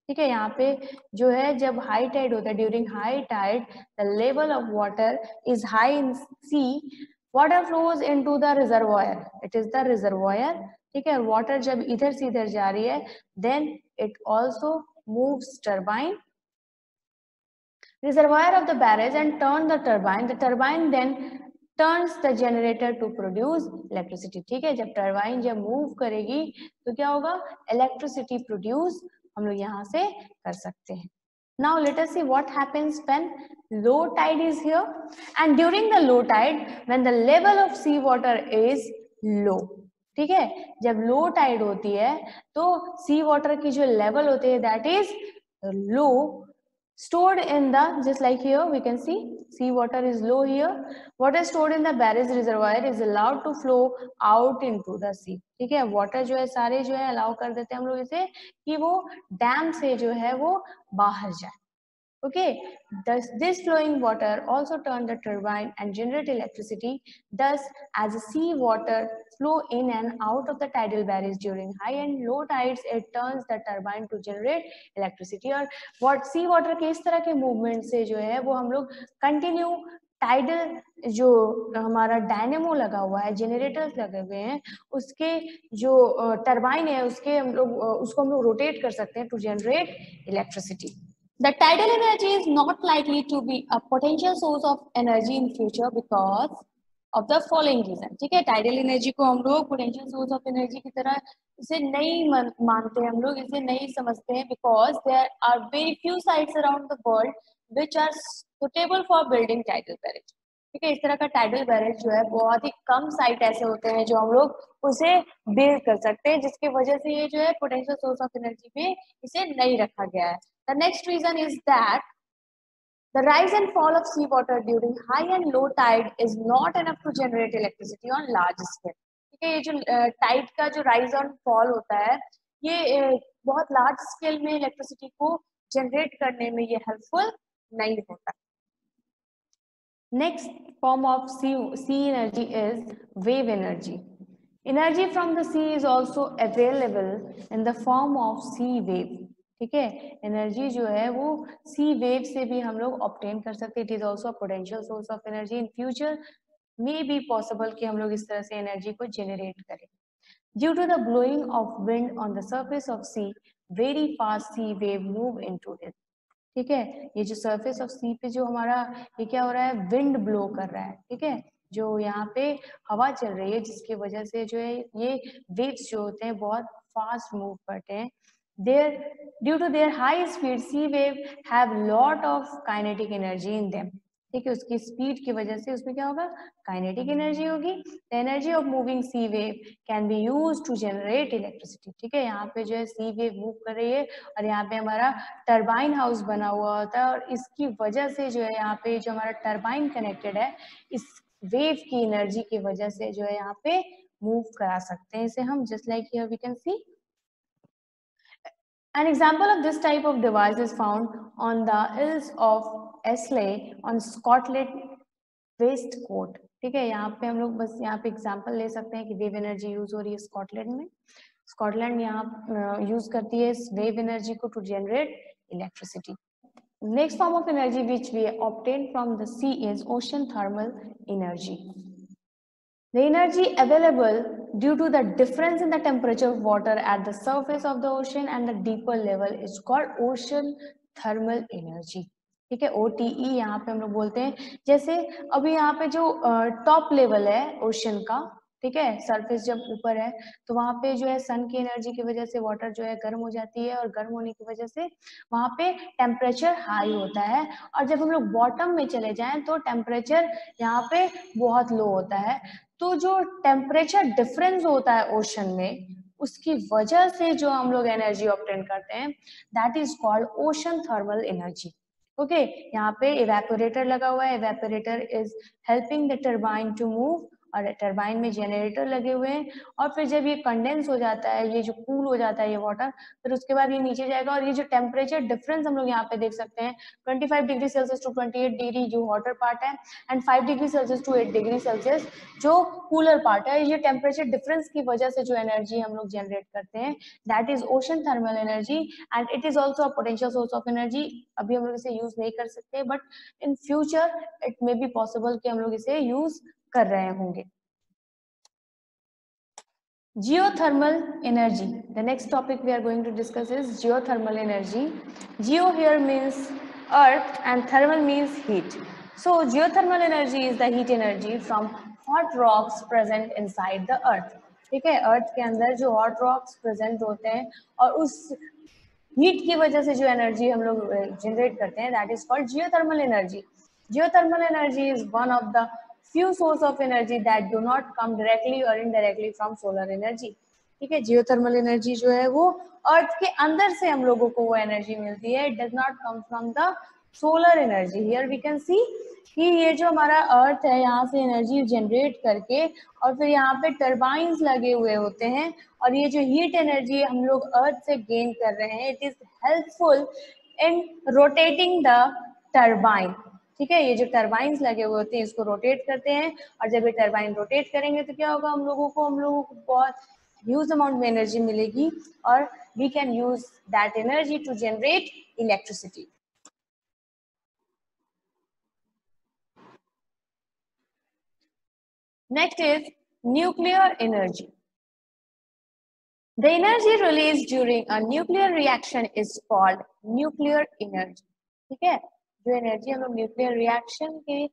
ठीक है, यहाँ पे जो है जब हाई टाइड होता है, during high tide the level of water is high in sea, water flows into the reservoir. It is the reservoir. ठीक है, वाटर जब इधर से इधर जा रही है, then it also moves turbine reservoir of the barrage and turn the turbine. The turbine then turns the generator to produce electricity. ठीक है, जब टर्बाइन जब मूव करेगी तो क्या होगा, इलेक्ट्रिसिटी प्रोड्यूस हम लोग यहाँ से कर सकते हैं. Now let us see what happens when low tide is here, and during the low tide when the level of sea water is low. ठीक है, जब लो टाइड होती है तो सी वाटर की जो लेवल होती है that is low, stored in the, just like here we can see sea water is low here. Water stored in the barrage reservoir is allowed to flow out into the sea. ठीक है, वाटर जो है सारे जो है अलाउ कर देते हैं हम लोग इसे कि वो डैम से जो है वो बाहर जाए. Okay, thus this flowing water also turn the turbine and generate electricity. Thus, as the sea water flow in and out of the tidal barrage during high and low tides, it turns the turbine to generate electricity. और what sea water के इस तरह के movement से जो है वो हम लोग continue टाइडल जो हमारा डायनेमो लगा हुआ है, जेनरेटर्स लगे हुए हैं, उसके जो टरबाइन है उसके हम लोग उसको हम लोग रोटेट कर सकते हैं to generate electricity. The tidal energy is not likely to be a potential source of energy in future because of the following reason. ठीक है, tidal energy को हम लोग potential source of energy की तरह इसे नहीं मानते हैं, हम लोग इसे नहीं समझते हैं because there are very few sites around the world which are suitable for building tidal barrage. ठीक है, इस तरह का टाइडल बैरेज जो है बहुत ही कम साइट ऐसे होते हैं जो हम लोग उसे बिल्ड कर सकते हैं, जिसकी वजह से ये जो है पोटेंशियल सोर्स ऑफ एनर्जी में इसे नहीं रखा गया है. The next reason is that the rise and fall of seawater during high and low tide is not enough to generate electricity on large scale. ठीक है, ये जो टाइड का जो राइज और फॉल होता है ये बहुत लार्ज स्केल में इलेक्ट्रिसिटी को जनरेट करने में ये हेल्पफुल नहीं होता. Next form of sea energy is wave energy. Energy from the sea is also available in the form of sea wave. ठीक है, एनर्जी जो है वो सी वेव से भी हम लोग ऑब्टेन कर सकते हैं. It is also potential source of energy. In future may be possible कि हम लोग इस तरह से एनर्जी को जेनरेट करें. Due to the blowing of wind on the surface of sea, very fast sea wave move into it. ठीक है, ये जो सरफेस ऑफ सी पे जो हमारा ये क्या हो रहा है, विंड ब्लो कर रहा है. ठीक है, जो यहाँ पे हवा चल रही है जिसकी वजह से जो है ये वेव्स जो होते हैं बहुत फास्ट मूव करते हैं. There due to there high speed sea wave have lot of kinetic energy in them. ठीक है, उसकी स्पीड की वजह से उसमें क्या होगा, काइनेटिक एनर्जी होगी. The energy of moving sea wave can be used to generate electricity. ठीक है, यहाँ पे जो है सी वेव मूव कर रही है और यहाँ पे हमारा टरबाइन हाउस बना हुआ होता है और इसकी वजह से जो है यहाँ पे जो हमारा टरबाइन कनेक्टेड है इस वेव की एनर्जी की वजह से जो है यहाँ पे मूव करा सकते हैं इसे हम. Just like here we can see an example of this type of device is found on the Isles of Islay on Scotland west coast. ठीक है, यहाँ पे हम लोग बस यहाँ पे एग्जांपल ले सकते हैं कि वेव एनर्जी यूज हो रही है स्कॉटलैंड में. स्कॉटलैंड यहाँ यूज करती है इस वेव एनर्जी को to generate electricity. Next form of energy which we obtain from the sea is ocean thermal energy. The energy available due to the difference in the temperature of water at the surface of the ocean and the deeper level is called ocean thermal energy. ठीक है, OTE यहाँ पे हम लोग बोलते हैं। जैसे अभी यहाँ पे जो टॉप लेवल है ओशन का, ठीक है, सरफेस जब ऊपर है तो वहाँ पे जो है सन की एनर्जी की वजह से वाटर जो है गर्म हो जाती है, और गर्म होने की वजह से वहाँ पे टेम्परेचर हाई होता है। और जब हम लोग बॉटम में चले जाएं तो टेम्परेचर यहाँ पे बहुत लो होता है। तो जो टेम्परेचर डिफरेंस होता है ओशन में, उसकी वजह से जो हम लोग एनर्जी ऑब्टेन करते हैं, that is called ocean thermal energy. Okay, यहाँ पे इवेपोरेटर लगा हुआ है। Evaporator is helping the turbine to move, और टरबाइन में जनरेटर लगे हुए हैं। और फिर जब ये कंडेंस हो जाता है, ये जो कूल हो जाता है ये वाटर, फिर उसके बाद ये नीचे जाएगा। और ये जो टेम्परेचर डिफरेंस हम लोग यहाँ पे देख सकते हैं, 25 डिग्री सेल्सियस टू 28 डिग्री जो वाटर पार्ट है, and 5 degree celsius to 8 degree celsius जो कूलर पार्ट है। ये टेम्परेचर डिफरेंस की वजह से जो एनर्जी हम लोग जनरेट करते हैं, that is ocean thermal energy, and it is also a potential source of energy. अभी हम लोग इसे यूज नहीं कर सकते, but in future it may be possible कि हम लोग इसे यूज कर रहे होंगे। Geothermal energy. The next topic we are going to discuss is geothermal energy. Geo here means earth and thermal means heat. So geothermal energy is the heat energy from hot rocks present inside the earth. ठीक है, अर्थ के अंदर जो हॉट रॉक्स प्रेजेंट होते हैं और उस हीट की वजह से जो एनर्जी हम लोग जनरेट करते हैं, that is called geothermal energy. Geothermal energy is one of the few source of energy that do not come directly or indirectly from solar energy. ठीक है, जियोथर्मल एनर्जी जो है वो अर्थ के अंदर से हम लोगों को वो एनर्जी मिलती है। It does not come from the solar energy. Here we can see कि ये जो हमारा अर्थ है, यहाँ से एनर्जी जनरेट करके और फिर यहाँ पे टरबाइंस लगे हुए होते हैं, और ये जो हीट एनर्जी हम लोग अर्थ से गेन कर रहे हैं, it is helpful in rotating the turbine. ठीक है, ये जो टरबाइंस लगे हुए होते हैं इसको रोटेट करते हैं, और जब ये टरबाइन रोटेट करेंगे तो क्या होगा, हम लोगों को बहुत ह्यूज अमाउंट में एनर्जी मिलेगी, और we can use that energy to generate electricity. Next is nuclear energy. The energy released during a nuclear reaction is called nuclear energy. ठीक है, जो एनर्जी हम लोग न्यूक्लियर रिएक्शन के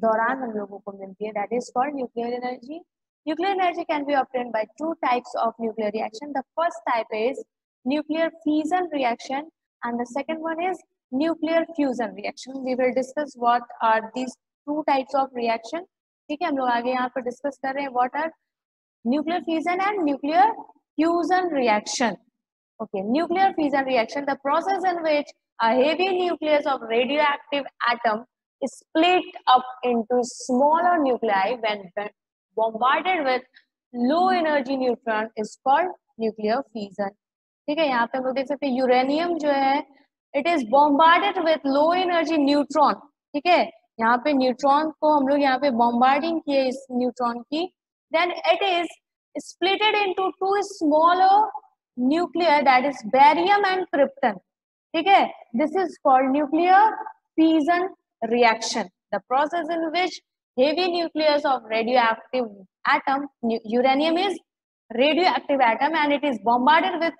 दौरान हम लोगों को मिलती है, that is called nuclear energy. Nuclear energy can be obtained by two types of nuclear reaction. The first type is nuclear fission reaction, and the second one is nuclear fusion reaction. We will discuss what are these two types of reaction. ठीक है, हम लोग आगे यहाँ पर डिस्कस कर रहे हैं what are nuclear fission and nuclear fusion reaction. Okay, nuclear fission reaction, the process in which a heavy nucleus of radioactive atom is split up into smaller nuclei when bombarded with low energy neutron is called nuclear fission. ठीक है, यहाँ पे हम लोग देख सकते हैं यूरेनियम जो है, it is bombarded with low energy neutron. ठीक है, यहाँ पे न्यूट्रॉन को हम लोग यहाँ पे बॉम्बार्डिंग किए इस न्यूट्रॉन की, then it is splitted into two smaller nuclei, that is barium and krypton. ठीक है, this is called nuclear fission reaction, the process in which heavy nucleus of radioactive atom, uranium is radioactive atom, and it is bombarded with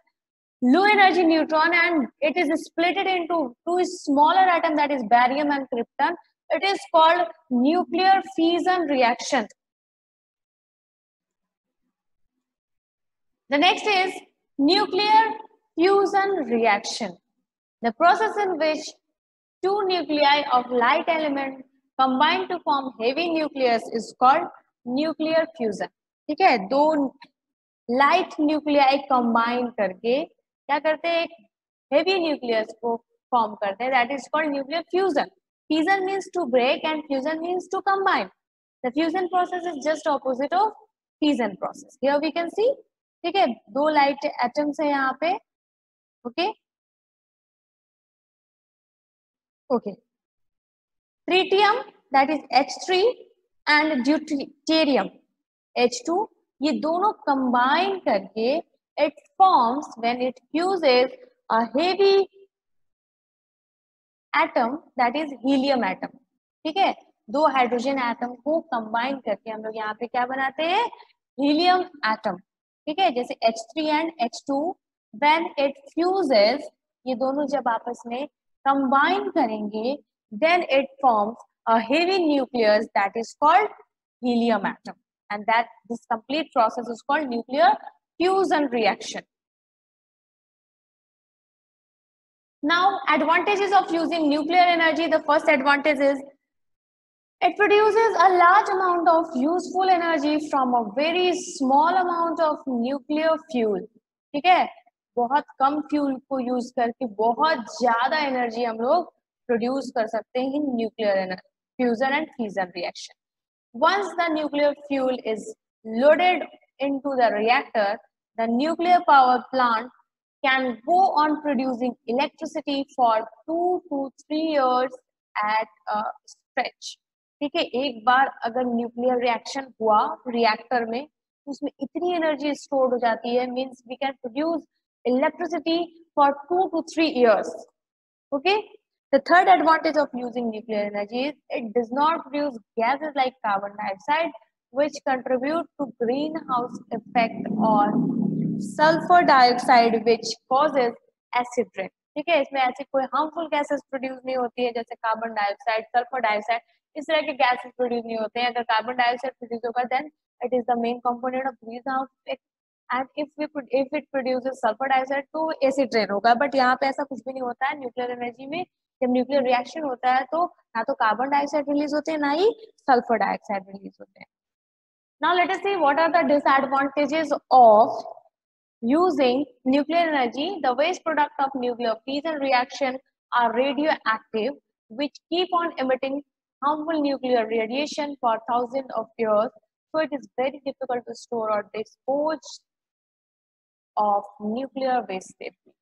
low energy neutron, and it is splitted into two smaller atom, that is barium and krypton. It is called nuclear fission reaction. The next is nuclear fusion reaction, the process in which two nuclei of light element combine to form heavy nucleus is called nuclear fusion. ठीक है, दो लाइट न्यूक्लियाई कंबाइन करके क्या करते हैं, एक हेवी न्यूक्लियस को फॉर्म करते हैं, that is called nuclear fusion. Fusion means to break and fusion means to combine. The fusion process is just opposite of fusion process. Here we can see, ठीक है, दो लाइट एटम्स है यहाँ पे. Okay okay, tritium that is H3 and deuterium H2, ये दोनों कंबाइन करके it forms when it fuses a heavy atom, that is helium atom. ठीक है, दो हाइड्रोजन एटम को कंबाइन करके हम लोग यहाँ पे क्या बनाते हैं, हीलियम एटम. ठीक है, जैसे H3 and H2 when it fuses, ये दोनों जब आपस में combine करेंगे, then it forms a heavy nucleus that is called helium atom, and that this complete process is called nuclear fusion reaction. Now, advantages of using nuclear energy. The first advantage is it produces a large amount of useful energy from a very small amount of nuclear fuel. ठीक है, बहुत कम फ्यूल को यूज करके बहुत ज्यादा एनर्जी हम लोग प्रोड्यूस कर सकते हैं in nuclear fusion and fission reaction. Once the nuclear fuel is loaded into the reactor, the nuclear power plant can go on producing electricity for 2 to 3 years at a stretch. ठीक है, एक बार अगर न्यूक्लियर रिएक्शन हुआ रिएक्टर में तो उसमें इतनी एनर्जी स्टोर हो जाती है, means we can produce electricity for 2 to 3 years. Okay. The third advantage of using nuclear energy is it does not produce gases like carbon dioxide, which contribute to greenhouse effect, or sulfur dioxide, which causes acid rain. ठीक है, इसमें ऐसी कोई हार्मफुल गैसेस प्रोड्यूस नहीं होती है जैसे कार्बन डाइऑक्साइड, सल्फर डाइऑक्साइड, इस तरह के गैसेस प्रोड्यूस नहीं होते हैं. अगर कार्बन डाइऑक्साइड प्रोड्यूस होगा then it is the main component of greenhouse effect, and if it produces sulphur dioxide तो एसिड रेन होगा. बट यहाँ पे ऐसा कुछ भी नहीं होता है. न्यूक्लियर एनर्जी में जब न्यूक्लियर रिएक्शन होता है तो ना तो कार्बन डाइऑक्साइड रिलीज होते हैं ना ही सल्फर डाइऑक्साइड रिलीज होते हैं. Now let us see what are the disadvantages of using nuclear energy. The waste product of nuclear fission reaction are radioactive, which keep on emitting harmful nuclear radiation for thousands of years. So it is very difficult to store or dispose of nuclear waste safely.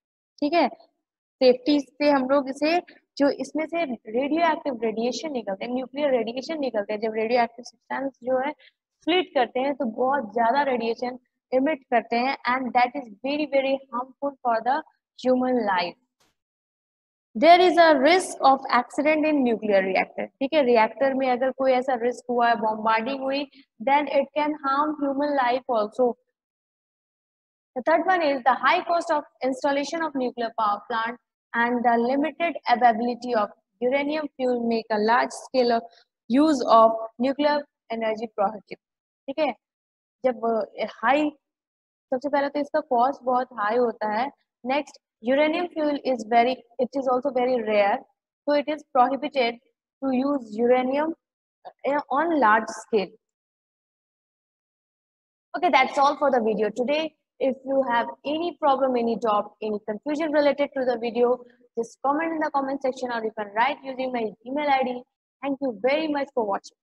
ठीक है, सेफ्टी से हम लोग इसे जो इसमें से रेडियो एक्टिव रेडिएशन निकलते हैं, न्यूक्लियर रेडिएशन निकलते हैं, जब रेडियो एक्टिव सब्सटेंस जो है स्प्लिट करते हैं तो बहुत ज्यादा रेडिएशन emit करते हैं, and that is very very harmful for the human life. There is a risk of accident in nuclear reactor. ठीक है, रिएक्टर में अगर कोई ऐसा रिस्क हुआ है, बॉम्बार्डिंग हुई, then it can harm human life also. The third one is the high cost of installation of nuclear power plant and the limited availability of uranium fuel make a large scale of use of nuclear energy prohibitive. ठीक है, जब हाई, सबसे पहले तो इसका कॉस्ट बहुत हाई होता है. Next, uranium fuel is very, it is also very rare, so it is prohibited to use uranium on large scale. Okay, that's all for the video today. If you have any problem, any doubt, any confusion related to the video, just comment in the comment section or you can write using my email ID. Thank you very much for watching.